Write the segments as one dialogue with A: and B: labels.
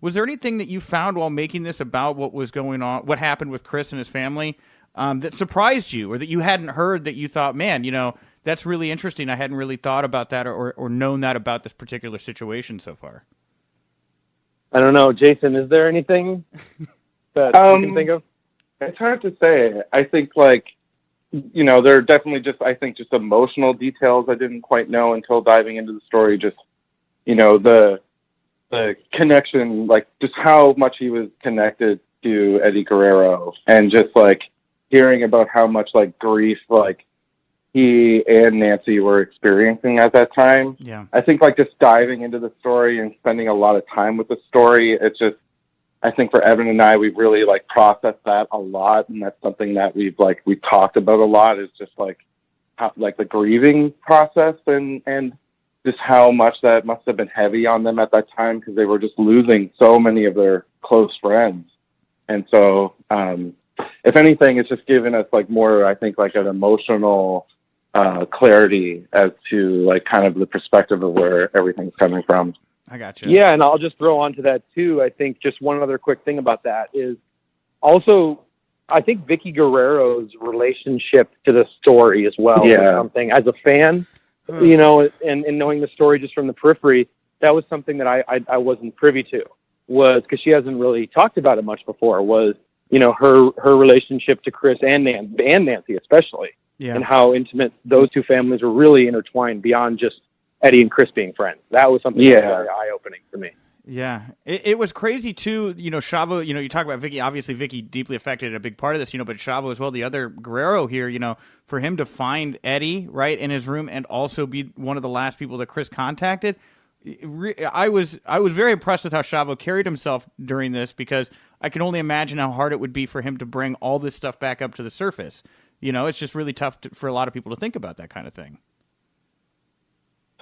A: Was there anything that you found while making this about what was going on, what happened with Chris and his family, that surprised you, or that you hadn't heard that you thought, man, that's really interesting. I hadn't really thought about that or known that about this particular situation so far?
B: I don't know. Jason, is there anything that you can think of?
C: It's hard to say. I think, there are definitely just emotional details I didn't quite know until diving into the story. Just, the connection, just how much he was connected to Eddie Guerrero, and just, hearing about how much, grief, he and Nancy were experiencing at that time.
A: Yeah.
C: I think, just diving into the story and spending a lot of time with the story, it's just, I think for Evan and I, we've really processed that a lot, and that's something that we've talked about a lot. Is just how, the grieving process and just how much that must have been heavy on them at that time, because they were just losing so many of their close friends. And so, if anything, it's just given us more, I think, an emotional clarity as to kind of the perspective of where everything's coming from.
A: I got you.
B: Yeah, and I'll just throw onto that too. I think just one other quick thing about that is also, I think Vicki Guerrero's relationship to the story as well.
C: Yeah.
B: Was something as a fan, and knowing the story just from the periphery, that was something that I wasn't privy to, was because she hasn't really talked about it much before, was, her relationship to Chris and Nancy especially, and how intimate those two families were really intertwined beyond just Eddie and Chris being friends. That was something that was very eye-opening for me.
A: Yeah, it was crazy too. Chavo, you talk about Vicki, obviously Vicki deeply affected a big part of this, but Chavo as well, the other Guerrero here, for him to find Eddie right in his room and also be one of the last people that Chris contacted. I was very impressed with how Chavo carried himself during this, because I can only imagine how hard it would be for him to bring all this stuff back up to the surface. It's just really tough for a lot of people to think about that kind of thing.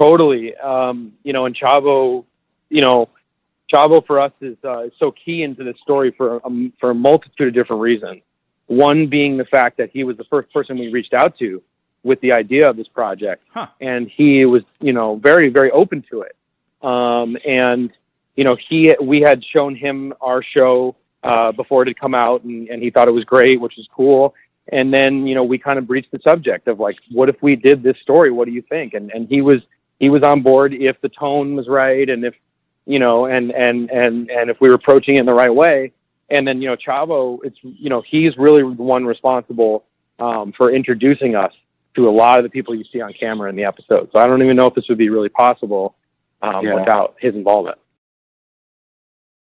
B: Totally. And Chavo, Chavo for us is so key into this story for a multitude of different reasons. One being the fact that he was the first person we reached out to with the idea of this project. And he was, very, very open to it. We had shown him our show before it had come out, and he thought it was great, which was cool. And then, we kind of breached the subject of what if we did this story? What do you think? And he was on board if the tone was right, and if, and if we were approaching it in the right way. And then, Chavo, it's, he's really the one responsible for introducing us to a lot of the people you see on camera in the episode. So I don't even know if this would be really possible without his involvement.